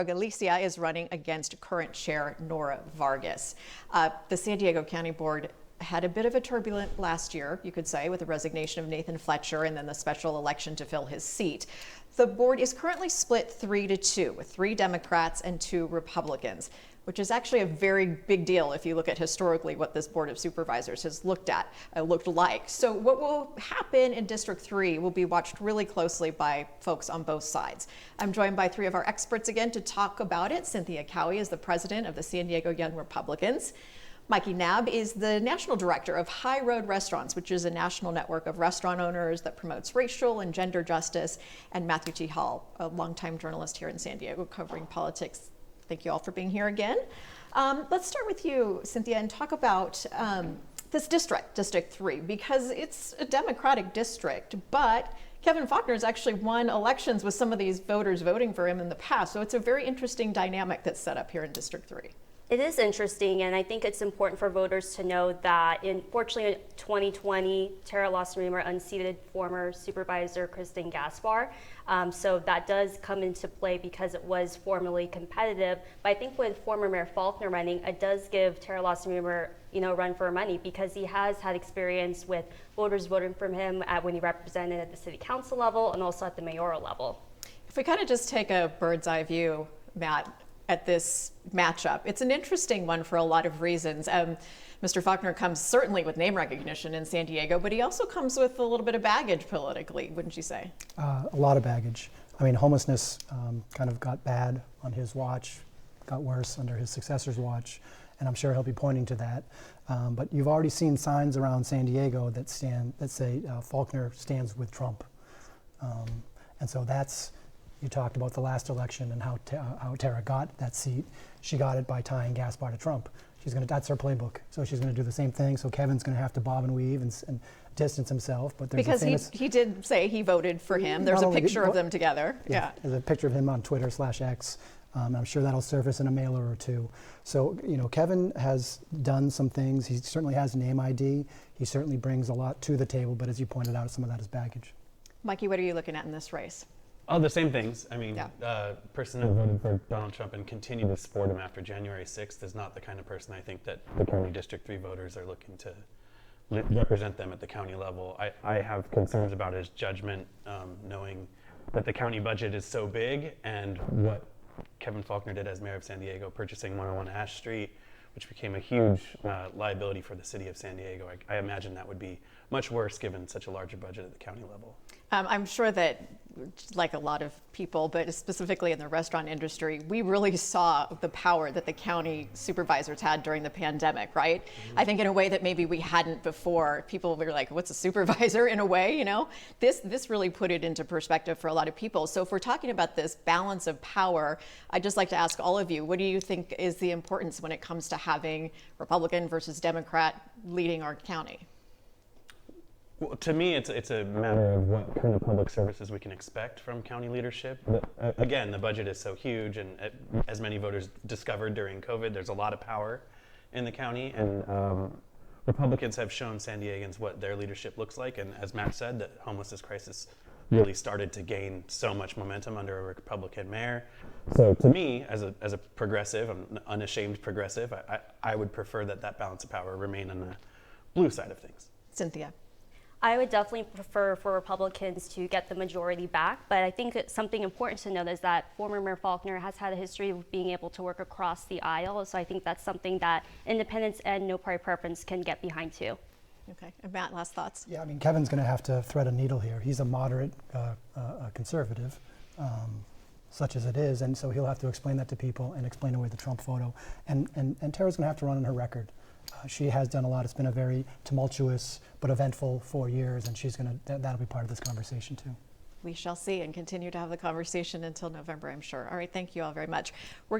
Galicia is running against current chair Nora Vargas. The San Diego County Board had a bit of a turbulent last year, you could say, with the resignation of Nathan Fletcher and then the special election to fill his seat. The board is currently split 3-2 with 3 Democrats and 2 Republicans, which is actually a very big deal if you look at historically what this Board of Supervisors has looked like. So what will happen in District 3 will be watched really closely by folks on both sides. I'm joined by 3 of our experts again to talk about it. Cynthia Kaui is the president of the San Diego Young Republicans. Mikey Knabb is the national director of High Road Restaurants, which is a national network of restaurant owners that promotes racial and gender justice. And Matthew T. Hall, a longtime journalist here in San Diego covering politics. Thank you all for being here again. Let's start with you, Cynthia, and talk about this district, District 3, because it's a Democratic district, but Kevin Faulconer has actually won elections with some of these voters voting for him in the past. So it's a very interesting dynamic that's set up here in District 3. It is interesting, and I think it's important for voters to know that, unfortunately, in 2020, Terra Lawson-Remer unseated former Supervisor Kristen Gaspar. So that does come into play because it was formally competitive. But I think with former Mayor Faulconer running, it does give Terra Lawson-Remer, run for money because he has had experience with voters voting for him when he represented at the city council level and also at the mayoral level. If we kind of just take a bird's eye view, Matt, at this matchup. It's an interesting one for a lot of reasons. Mr. Faulconer comes certainly with name recognition in San Diego, but he also comes with a little bit of baggage politically, wouldn't you say? A lot of baggage. I mean, homelessness kind of got bad on his watch, got worse under his successor's watch, and I'm sure he'll be pointing to that. But you've already seen signs around San Diego that say Faulconer stands with Trump. And so that's, you talked about the last election and how Terra got that seat. She got it by tying Gaspar to Trump. That's her playbook. So she's going to do the same thing. So Kevin's going to have to bob and weave and distance himself. But there's because he did say he voted for him. There's a picture of them together. Yeah. There's a picture of him on Twitter/X. I'm sure that'll surface in a mailer or two. So, Kevin has done some things. He certainly has name ID. He certainly brings a lot to the table. But as you pointed out, some of that is baggage. Mikey, what are you looking at in this race? Oh, the same things. I mean, person who voted for Donald Trump and continued to support him after January 6th is not the kind of person I think that the county District 3 voters are looking to represent them at the county level. I have concerns about his judgment, knowing that the county budget is so big, and what Kevin Faulconer did as mayor of San Diego, purchasing 101 Ash Street, which became a huge liability for the city of San Diego. I imagine that would be much worse given such a larger budget at the county level. I'm sure that, like a lot of people, but specifically in the restaurant industry, we really saw the power that the county supervisors had during the pandemic, right? Mm-hmm. I think in a way that maybe we hadn't before. People were like, what's a supervisor in a way, This really put it into perspective for a lot of people. So if we're talking about this balance of power, I'd just like to ask all of you, what do you think is the importance when it comes to having Republican versus Democrat leading our county? Well, to me, it's a matter of what kind of public services we can expect from county leadership. Again, the budget is so huge, and as many voters discovered during COVID, there's a lot of power in the county, and Republicans have shown San Diegans what their leadership looks like, and as Matt said, the homelessness crisis really started to gain so much momentum under a Republican mayor. So to me, as a progressive, an unashamed progressive, I would prefer that balance of power remain on the blue side of things. Cynthia. I would definitely prefer for Republicans to get the majority back, but I think it's something important to note is that former Mayor Faulconer has had a history of being able to work across the aisle, so I think that's something that independents and no party preference can get behind too. Okay, and Matt, last thoughts? Yeah, I mean, Kevin's going to have to thread a needle here. He's a moderate conservative, such as it is, and so he'll have to explain that to people and explain away the Trump photo. And Terra's going to have to run on her record. She has done a lot. It's been a very tumultuous but eventful 4 years, and that'll be part of this conversation too. We shall see and continue to have the conversation until November, I'm sure. All right, thank you all very much. We're going to